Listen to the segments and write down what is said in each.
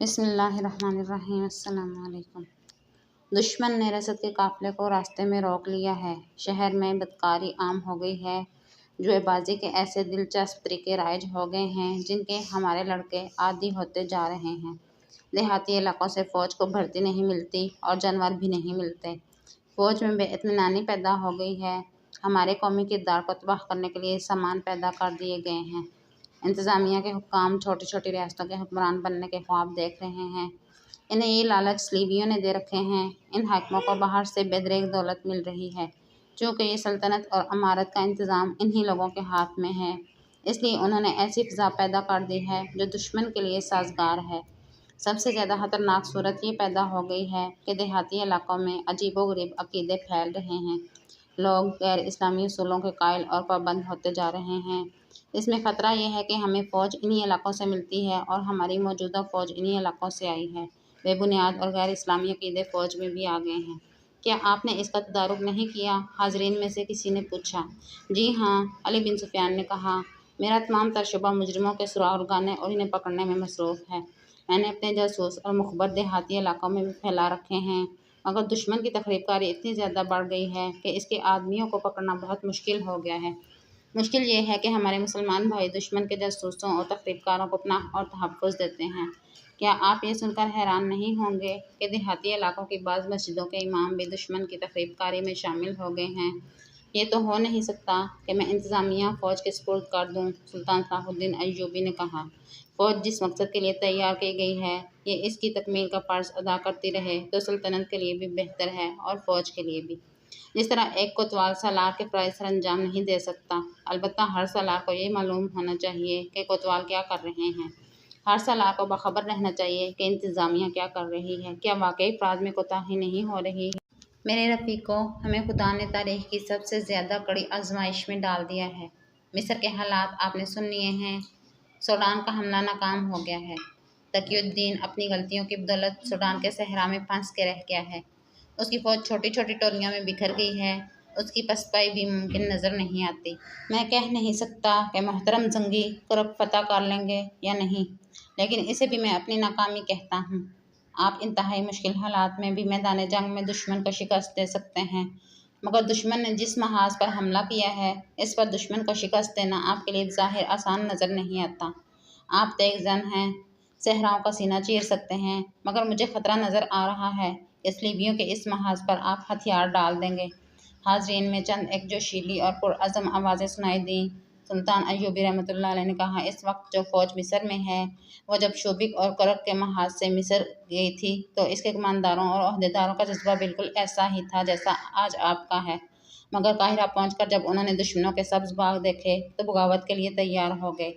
بسم اللہ الرحمن الرحیم۔ السلام علیکم۔ دشمن نے رسد کے قافلے کو راستے میں روک لیا ہے۔ شہر میں بدکاری عام ہو گئی ہے۔ جوئے بازی کے ایسے دلچسپ طریقے رائج ہو گئے ہیں جن کے ہمارے لڑکے عادی ہوتے جا رہے ہیں۔ دیہاتی علاقوں سے فوج کو بھرتی نہیں ملتی اور جانور بھی نہیں ملتے۔ فوج میں بے اطمینانی پیدا ہو گئی ہے۔ ہمارے قومی کردار کو تباہ کرنے کے لیے سامان پیدا کر دیے گئے ہیں۔ انتظامیہ کے حکام چھوٹی چھوٹی ریاستوں کے حکمران بننے کے خواب دیکھ رہے ہیں۔ انہیں یہ لالچ صلیبیوں نے دے رکھے ہیں۔ ان حاکموں کو باہر سے بے دریغ دولت مل رہی ہے۔ چونکہ یہ سلطنت اور امارت کا انتظام انہی لوگوں کے ہاتھ میں ہے، اس لیے انہوں نے ایسی فضا پیدا کر دی ہے جو دشمن کے لیے سازگار ہے۔ سب سے زیادہ خطرناک صورت یہ پیدا ہو گئی ہے کہ دیہاتی علاقوں میں عجیب و غریب عقیدے پھیل رہے ہیں۔ لوگ غیر اسلامی اصولوں کے قائل اور پابند ہوتے جا رہے ہیں۔ اس میں خطرہ یہ ہے کہ ہمیں فوج انہی علاقوں سے ملتی ہے اور ہماری موجودہ فوج انہی علاقوں سے آئی ہے۔ بے بنیاد اور غیر اسلامی عقیدے فوج میں بھی آ گئے ہیں۔ کیا آپ نے اس کا تدارک نہیں کیا؟ حاضرین میں سے کسی نے پوچھا۔ جی ہاں، علی بن سفیان نے کہا، میرا تمام تر شعبہ مجرموں کے سراغ لگانے اور انہیں پکڑنے میں مصروف ہے۔ میں نے اپنے جاسوس اور مخبر دیہاتی علاقوں میں بھی پھیلا رکھے ہیں، مگر دشمن کی تخریب کاری اتنی زیادہ بڑھ گئی ہے کہ اس کے آدمیوں کو پکڑنا بہت مشکل ہو گیا ہے۔ مشکل یہ ہے کہ ہمارے مسلمان بھائی دشمن کے جاسوسوں اور تخریب کاروں کو پناہ اور تحفظ دیتے ہیں۔ کیا آپ یہ سن کر حیران نہیں ہوں گے کہ دیہاتی علاقوں کی بعض مسجدوں کے امام بھی دشمن کی تخریب کاری میں شامل ہو گئے ہیں؟ یہ تو ہو نہیں سکتا کہ میں انتظامیہ فوج کے سپرد کر دوں، سلطان صلاح الدین ایوبی نے کہا۔ فوج جس مقصد کے لیے تیار کی گئی ہے، یہ اس کی تکمیل کا فرض ادا کرتی رہے تو سلطنت کے لیے بھی بہتر ہے اور فوج کے لیے بھی۔ جس طرح ایک کوتوال سالار کے فرائض سر انجام نہیں دے سکتا، البتہ ہر سالار کو یہ معلوم ہونا چاہیے کہ کوتوال کیا کر رہے ہیں۔ ہر سالار کو باخبر رہنا چاہیے کہ انتظامیہ کیا کر رہی ہے، کیا واقعی افراد میں کوتاہی نہیں ہو رہی ہے۔ میرے رفیقو، ہمیں خدا نے تاریخ کی سب سے زیادہ کڑی آزمائش میں ڈال دیا ہے۔ مصر کے حالات آپ نے سن لیے ہیں۔ سوڈان کا حملہ ناکام ہو گیا ہے۔ تقی الدین اپنی غلطیوں کی بدولت سوڈان کے صحرا میں پھنس کے رہ گیا ہے۔ اس کی فوج چھوٹی چھوٹی ٹولیوں میں بکھر گئی ہے۔ اس کی پسپائی بھی ممکن نظر نہیں آتی۔ میں کہہ نہیں سکتا کہ محترم زنگی کرک فتح کر لیں گے یا نہیں، لیکن اسے بھی میں اپنی ناکامی کہتا ہوں۔ آپ انتہائی مشکل حالات میں بھی میدان جنگ میں دشمن کو شکست دے سکتے ہیں، مگر دشمن نے جس محاذ پر حملہ کیا ہے، اس پر دشمن کو شکست دینا آپ کے لیے بظاہر آسان نظر نہیں آتا۔ آپ تیز زن ہیں، صحراؤں کا سینہ چیر سکتے ہیں، مگر مجھے خطرہ نظر آ رہا ہے کہ صلیبیوں کے اس محاذ پر آپ ہتھیار ڈال دیں گے۔ حاضرین میں چند ایک جوشیلی اور پرعزم آوازیں سنائی دیں۔ سلطان ایوبی رحمۃ اللہ علیہ نے کہا، اس وقت جو فوج مصر میں ہے، وہ جب شوبک اور کرک کے محاذ سے مصر گئی تھی تو اس کے کمانداروں اور عہدیداروں کا جذبہ بالکل ایسا ہی تھا جیسا آج آپ کا ہے، مگر قاہرہ پہنچ کر جب انہوں نے دشمنوں کے سبز باغ دیکھے تو بغاوت کے لیے تیار ہو گئے۔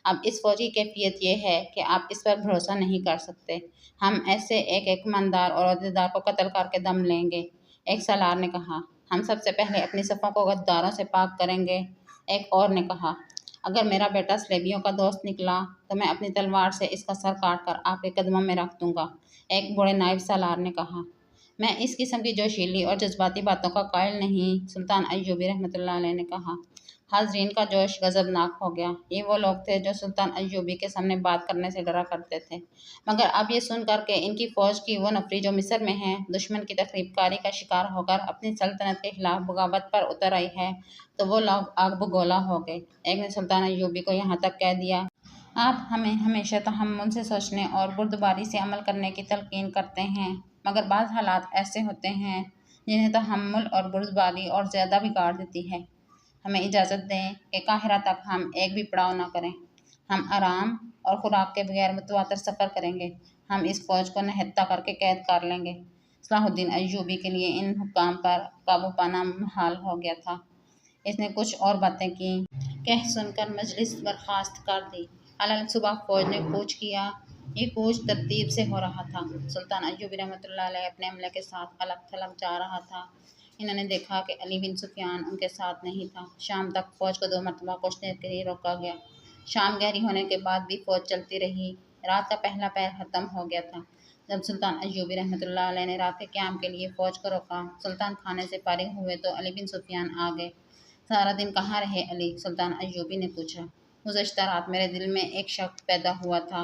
اب اس فوج کی کیفیت یہ ہے کہ آپ اس پر بھروسہ نہیں کر سکتے۔ ہم ایسے ایک ایک کماندار اور عہدیدار کو قتل کر کے دم لیں گے، ایک سالار نے کہا۔ ہم سب سے پہلے اپنی صفوں کو غداروں سے پاک کریں گے، ایک اور نے کہا۔ اگر میرا بیٹا صلیبیوں کا دوست نکلا تو میں اپنی تلوار سے اس کا سر کاٹ کر آپ کے قدموں میں رکھ دوں گا، ایک بوڑھے نائب سالار نے کہا۔ میں اس قسم کی جوشیلی اور جذباتی باتوں کا قائل نہیں، سلطان ایوبی رحمۃ اللہ علیہ نے کہا۔ حاضرین کا جوش غضبناک ہو گیا۔ یہ وہ لوگ تھے جو سلطان ایوبی کے سامنے بات کرنے سے ڈرا کرتے تھے، مگر اب یہ سن کر کہ ان کی فوج کی وہ نفری جو مصر میں ہے، دشمن کی تخریب کاری کا شکار ہو کر اپنی سلطنت کے خلاف بغاوت پر اتر آئی ہے، تو وہ لوگ آگ بگولا ہو گئے۔ ایک نے سلطان ایوبی کو یہاں تک کہہ دیا، آپ ہمیں ہمیشہ تحمل سے سوچنے اور بردباری سے عمل کرنے کی تلقین کرتے ہیں، مگر بعض حالات ایسے ہوتے ہیں جنہیں تحمل اور بردباری اور زیادہ بگاڑ دیتی ہے۔ ہمیں اجازت دیں کہ قاہرہ تک ہم ایک بھی پڑاؤ نہ کریں۔ ہم آرام اور خوراک کے بغیر متواتر سفر کریں گے۔ ہم اس فوج کو نہتہ کر کے قید کر لیں گے۔ صلاح الدین ایوبی کے لیے ان حکام پر قابو پانا محال ہو گیا تھا۔ اس نے کچھ اور باتیں کیں۔ کہہ سن کر مجلس برخاست کر دی۔ الگ صبح فوج نے کوچ کیا۔ یہ کوچ ترتیب سے ہو رہا تھا۔ سلطان ایوبی رحمۃ اللہ علیہ اپنے عملے کے ساتھ الگ تھلگ جا رہا تھا۔ انہوں نے دیکھا کہ علی بن سفیان ان کے ساتھ نہیں تھا۔ شام تک فوج کو 2 مرتبہ کچھ دیر کے لیے روکا گیا۔ شام گہری ہونے کے بعد بھی فوج چلتی رہی۔ رات کا پہلا پہر ختم ہو گیا تھا جب سلطان ایوبی رحمۃ اللہ علیہ نے رات کے قیام کے لیے فوج کو روکا۔ سلطان کھانے سے فارغ ہوئے تو علی بن سفیان آ گئے۔ سارا دن کہاں رہے علی؟ سلطان ایوبی نے پوچھا۔ گزشتہ رات میرے دل میں ایک شک پیدا ہوا تھا